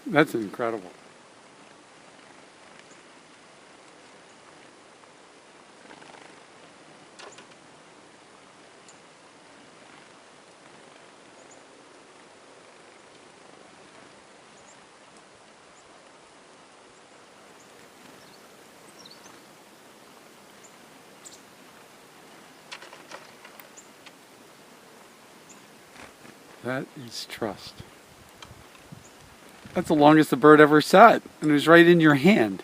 That's incredible. That is trust. That's the longest the bird ever sat, and it was right in your hand.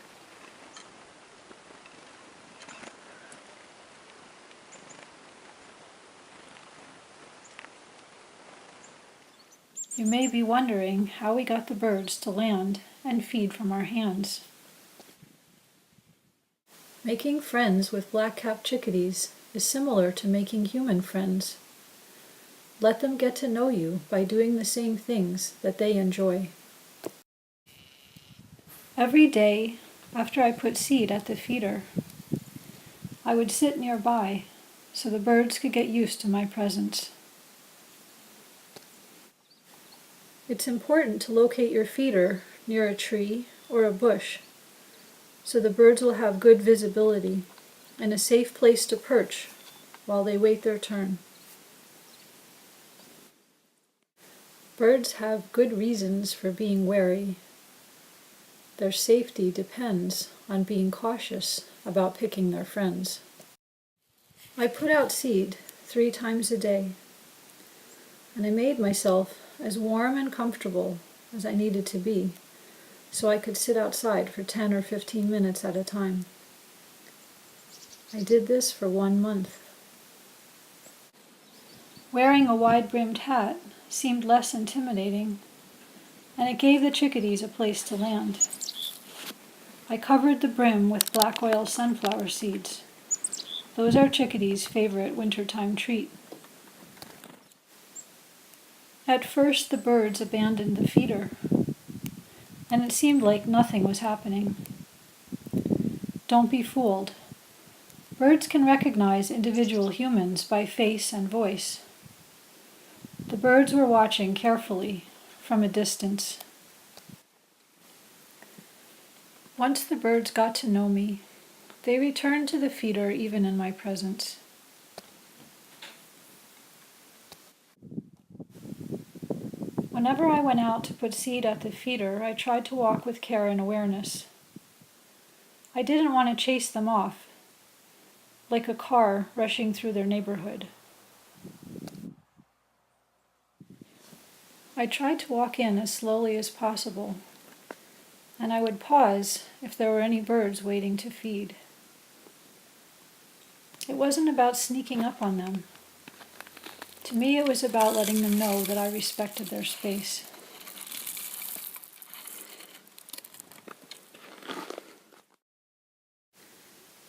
You may be wondering how we got the birds to land and feed from our hands. Making friends with black-capped chickadees is similar to making human friends. Let them get to know you by doing the same things that they enjoy. Every day, after I put seed at the feeder, I would sit nearby so the birds could get used to my presence. It's important to locate your feeder near a tree or a bush so the birds will have good visibility and a safe place to perch while they wait their turn. Birds have good reasons for being wary. Their safety depends on being cautious about picking their friends. I put out seed 3 times a day, and I made myself as warm and comfortable as I needed to be so I could sit outside for 10 or 15 minutes at a time. I did this for 1 month. Wearing a wide-brimmed hat seemed less intimidating, and it gave the chickadees a place to land. I covered the brim with black oil sunflower seeds. Those are chickadees' favorite wintertime treat. At first the birds abandoned the feeder, and it seemed like nothing was happening. Don't be fooled. Birds can recognize individual humans by face and voice. The birds were watching carefully from a distance. Once the birds got to know me, they returned to the feeder even in my presence. Whenever I went out to put seed at the feeder, I tried to walk with care and awareness. I didn't want to chase them off, like a car rushing through their neighborhood. I tried to walk in as slowly as possible, and I would pause if there were any birds waiting to feed. It wasn't about sneaking up on them. To me, it was about letting them know that I respected their space.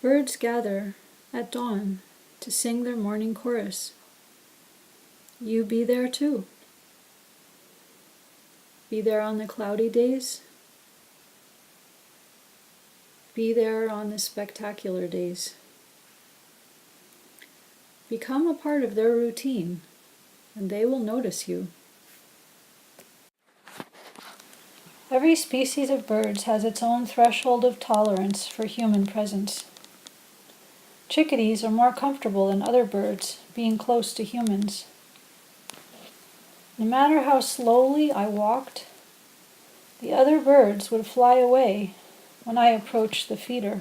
Birds gather at dawn to sing their morning chorus. You be there too. Be there on the cloudy days. Be there on the spectacular days. Become a part of their routine, and they will notice you. Every species of birds has its own threshold of tolerance for human presence. Chickadees are more comfortable than other birds being close to humans. No matter how slowly I walked, the other birds would fly away when I approached the feeder.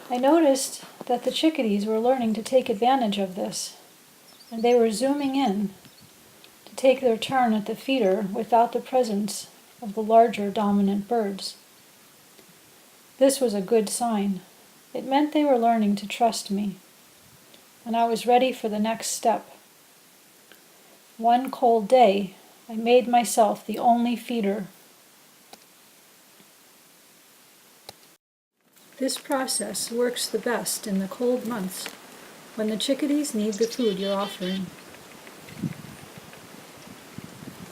I noticed that the chickadees were learning to take advantage of this, and they were zooming in to take their turn at the feeder without the presence of the larger dominant birds. This was a good sign. It meant they were learning to trust me, and I was ready for the next step. One cold day, I made myself the only feeder. This process works the best in the cold months when the chickadees need the food you're offering.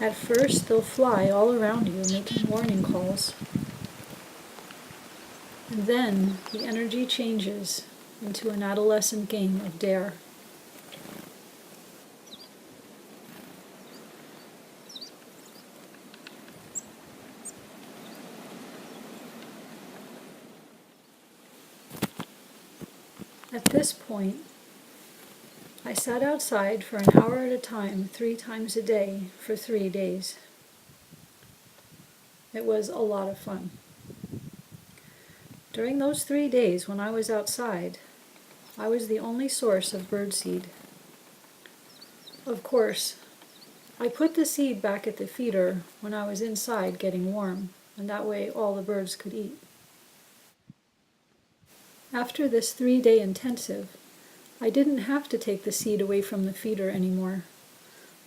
At first, they'll fly all around you, making warning calls. And then the energy changes into an adolescent game of dare. At this point, I sat outside for an hour at a time, 3 times a day, for 3 days. It was a lot of fun. During those 3 days when I was outside, I was the only source of birdseed. Of course, I put the seed back at the feeder when I was inside getting warm, and that way all the birds could eat. After this 3-day intensive, I didn't have to take the seed away from the feeder anymore.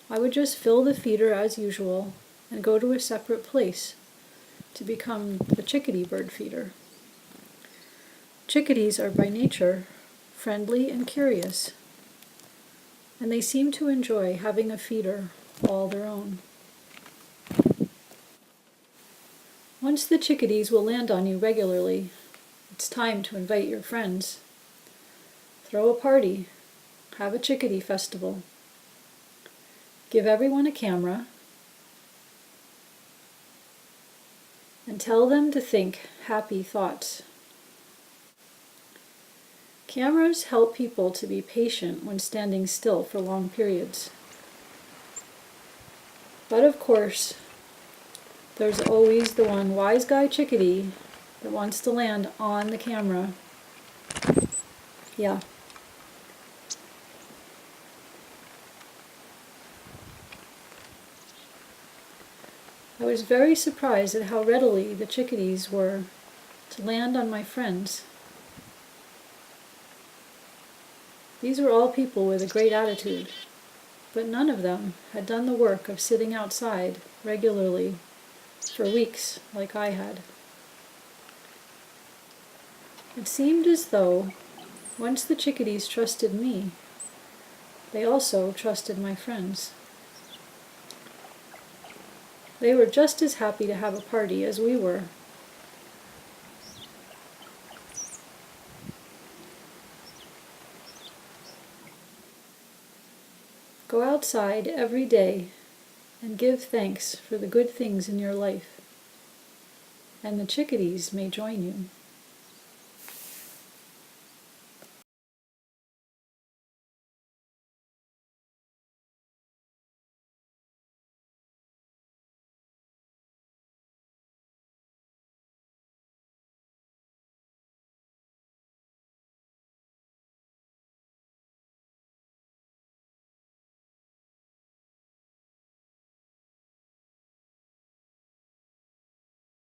I would just fill the feeder as usual and go to a separate place to become the chickadee bird feeder. Chickadees are by nature friendly and curious, and they seem to enjoy having a feeder all their own. Once the chickadees will land on you regularly, it's time to invite your friends. Throw a party, have a chickadee festival. Give everyone a camera, and tell them to think happy thoughts. Cameras help people to be patient when standing still for long periods. But of course, there's always the one wise guy chickadee that wants to land on the camera. Yeah. I was very surprised at how readily the chickadees were to land on my friends. These were all people with a great attitude, but none of them had done the work of sitting outside regularly for weeks like I had. It seemed as though, once the chickadees trusted me, they also trusted my friends. They were just as happy to have a party as we were. Go outside every day and give thanks for the good things in your life, and the chickadees may join you.